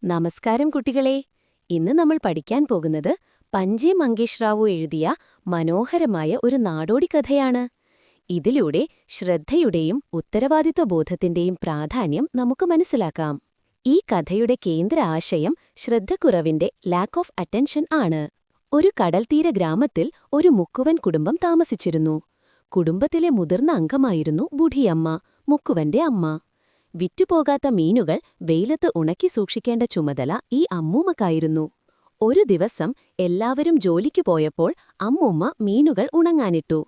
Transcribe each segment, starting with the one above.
നമസ്കാരം കുട്ടികളെ. ഇന്ന് നമ്മൾ പഠിക്കാൻ പോകുന്നത് പഞ്ചേ മങ്കേഷ് റാവു എഴുതിയ മനോഹരമായ ഒരു നാടോടി കഥയാണ്. ഇതിലൂടെ ശ്രദ്ധയുടെയും ഉത്തരവാദിത്വബോധത്തിന്റെയും പ്രാധാന്യം നമുക്ക് മനസ്സിലാക്കാം. ഈ കഥയുടെ കേന്ദ്ര ആശയം ശ്രദ്ധക്കുറവിന്റെ ലാക്ക് ഓഫ് അറ്റൻഷൻ ആണ്. ഒരു കടൽത്തീര ഗ്രാമത്തിൽ ഒരു മുക്കുവൻ കുടുംബം താമസിച്ചിരുന്നു. കുടുംബത്തിലെ മുതിർന്ന അംഗമായിരുന്നു ബുഢിയമ്മ, മുക്കുവന്റെ അമ്മ. വിറ്റുപോകാത്ത മീനുകൾ വെയിലത്ത് ഉണക്കി സൂക്ഷിക്കേണ്ട ചുമതല ഈ അമ്മൂമ്മക്കായിരുന്നു. ഒരു ദിവസം എല്ലാവരും ജോലിക്കു പോയപ്പോൾ അമ്മൂമ്മ മീനുകൾ ഉണങ്ങാനിട്ടു.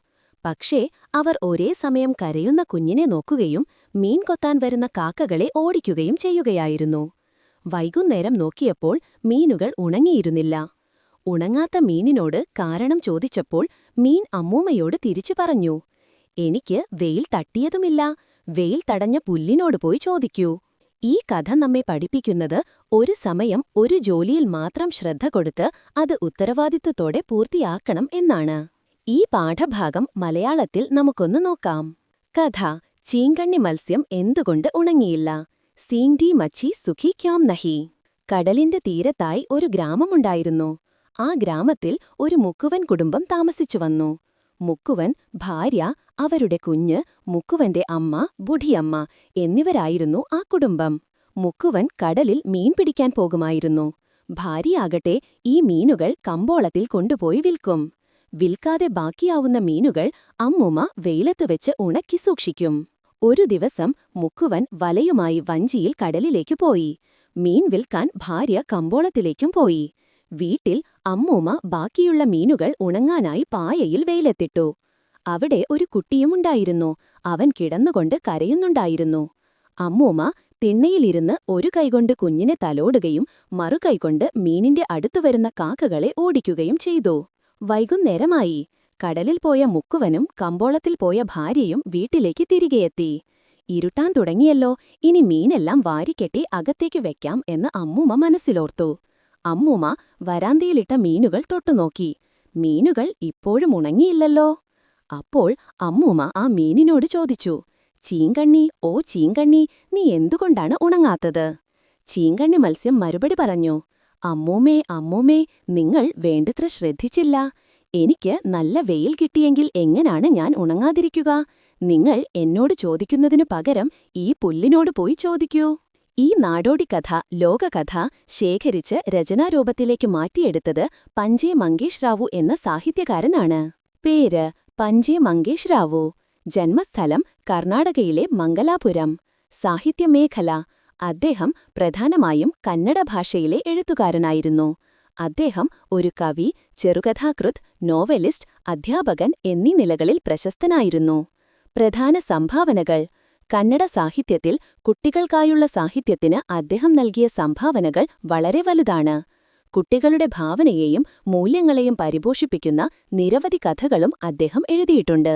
പക്ഷേ അവർ ഒരേ സമയം കരയുന്ന കുഞ്ഞിനെ നോക്കുകയും മീൻ കൊത്താൻ വരുന്ന കാക്കകളെ ഓടിക്കുകയും ചെയ്യുകയായിരുന്നു. വൈകുന്നേരം നോക്കിയപ്പോൾ മീനുകൾ ഉണങ്ങിയിരുന്നില്ല. ഉണങ്ങാത്ത മീനിനോട് കാരണം ചോദിച്ചപ്പോൾ മീൻ അമ്മൂമ്മയോട് തിരിച്ചു പറഞ്ഞു, "എനിക്ക് വെയിൽ തട്ടിയതുമില്ല. വെയിൽ തടഞ്ഞ പുല്ലിനോട് പോയി ചോദിക്കൂ." ഈ കഥ നമ്മെ പഠിപ്പിക്കുന്നത് ഒരു സമയം ഒരു ജോലിയിൽ മാത്രം ശ്രദ്ധ കൊടുത്ത് അത് ഉത്തരവാദിത്വത്തോടെ പൂർത്തിയാക്കണം എന്നാണ്. ഈ പാഠഭാഗം മലയാളത്തിൽ നമുക്കൊന്ന് നോക്കാം. കഥ: ചീങ്കണ്ണി മത്സ്യം എന്തുകൊണ്ട് ഉണങ്ങിയില്ല? സീങ്ഡി മച്ചി സുഖി ക്യോം നഹി. കടലിന്റെ തീരത്തായി ഒരു ഗ്രാമമുണ്ടായിരുന്നു. ആ ഗ്രാമത്തിൽ ഒരു മുക്കുവൻ കുടുംബം താമസിച്ചു വന്നു. മുക്കുവൻ, ഭാര്യ, അവരുടെ കുഞ്ഞ്, മുക്കുവന്റെ അമ്മ, ബുഢിയമ്മ എന്നിവരായിരുന്നു ആ കുടുംബം. മുക്കുവൻ കടലിൽ മീൻ പിടിക്കാൻ പോകുമായിരുന്നു. ഭാര്യയാകട്ടെ ഈ മീനുകൾ കമ്പോളത്തിൽ കൊണ്ടുപോയി വിൽക്കും. വിൽക്കാതെ ബാക്കിയാവുന്ന മീനുകൾ അമ്മൂമ്മ വെയിലത്ത് വെച്ച് ഉണക്കി സൂക്ഷിക്കും. ഒരു ദിവസം മുക്കുവൻ വലയുമായി വഞ്ചിയിൽ കടലിലേക്കു പോയി. മീൻ വിൽക്കാൻ ഭാര്യ കമ്പോളത്തിലേക്കും പോയി. വീട്ടിൽ അമ്മൂമ്മ ബാക്കിയുള്ള മീനുകൾ ഉണങ്ങാനായി പായയിൽ വെയിലെത്തിട്ടു. അവിടെ ഒരു കുട്ടിയുമുണ്ടായിരുന്നു. അവൻ കിടന്നുകൊണ്ട് കരയുന്നുണ്ടായിരുന്നു. അമ്മൂമ്മ തിണ്ണയിലിരുന്ന് ഒരു കൈകൊണ്ട് കുഞ്ഞിനെ തലോടുകയും മറുകൈകൊണ്ട് മീനിന്റെ അടുത്തുവരുന്ന കാക്കകളെ ഓടിക്കുകയും ചെയ്തു. വൈകുന്നേരമായി. കടലിൽ പോയ മുക്കുവനും കമ്പോളത്തിൽ പോയ ഭാര്യയും വീട്ടിലേക്ക് തിരികെയെത്തി. ഇരുട്ടാൻ തുടങ്ങിയല്ലോ, ഇനി മീനെല്ലാം വാരിക്കെട്ടി അകത്തേക്കു വെക്കാം എന്ന് അമ്മൂമ്മ മനസ്സിലോർത്തു. അമ്മൂമ്മ വരാന്തയിലിട്ട മീനുകൾ തൊട്ടുനോക്കി. മീനുകൾ ഇപ്പോഴും ഉണങ്ങിയില്ലല്ലോ. അപ്പോൾ അമ്മൂമ്മ ആ മീനിനോട് ചോദിച്ചു, "ചീങ്കണ്ണി, ഓ ചീങ്കണ്ണി, നീ എന്തുകൊണ്ടാണ് ഉണങ്ങാത്തത്?" ചീങ്കണ്ണി മത്സ്യം മറുപടി പറഞ്ഞു, "അമ്മൂമ്മേ, അമ്മൂമ്മേ, നിങ്ങൾ വേണ്ടത്ര ശ്രദ്ധിച്ചില്ല. എനിക്ക് നല്ല വെയിൽ കിട്ടിയെങ്കിൽ എങ്ങനാണ് ഞാൻ ഉണങ്ങാതിരിക്കുക? നിങ്ങൾ എന്നോട് ചോദിക്കുന്നതിനു പകരം ഈ പുല്ലിനോട് പോയി ചോദിക്കൂ." ഈ നാടോടിക്കഥ, ലോകകഥ ശേഖരിച്ച് രചനാരൂപത്തിലേക്ക് മാറ്റിയെടുത്തത് പഞ്ചേ മങ്കേഷ് റാവു എന്ന സാഹിത്യകാരനാണ്. പേര്: പഞ്ചേ മങ്കേഷ് റാവു. ജന്മസ്ഥലം: കർണാടകയിലെ മംഗലാപുരം. സാഹിത്യമേഖല: അദ്ദേഹം പ്രധാനമായും കന്നഡ ഭാഷയിലെ എഴുത്തുകാരനായിരുന്നു. അദ്ദേഹം ഒരു കവി, ചെറുകഥാകൃത്ത്, നോവലിസ്റ്റ്, അധ്യാപകൻ എന്നീ നിലകളിൽ പ്രശസ്തനായിരുന്നു. പ്രധാന സംഭാവനകൾ: കന്നഡ സാഹിത്യത്തിൽ കുട്ടികൾക്കായുള്ള സാഹിത്യത്തിന് അദ്ദേഹം നൽകിയ സംഭാവനകൾ വളരെ വലുതാണ്. കുട്ടികളുടെ ഭാവനയെയും മൂല്യങ്ങളെയും പരിപോഷിപ്പിക്കുന്ന നിരവധി കഥകളും അദ്ദേഹം എഴുതിയിട്ടുണ്ട്.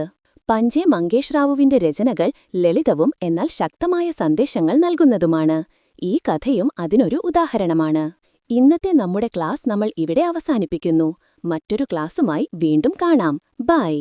പഞ്ചേ മങ്കേഷ് റാവുവിന്റെ രചനകൾ ലളിതവും എന്നാൽ ശക്തമായ സന്ദേശങ്ങൾ നൽകുന്നതുമാണ്. ഈ കഥയും അതിനൊരു ഉദാഹരണമാണ്. ഇന്നത്തെ നമ്മുടെ ക്ലാസ് നമ്മൾ ഇവിടെ അവസാനിപ്പിക്കുന്നു. മറ്റൊരു ക്ലാസുമായി വീണ്ടും കാണാം. ബൈ.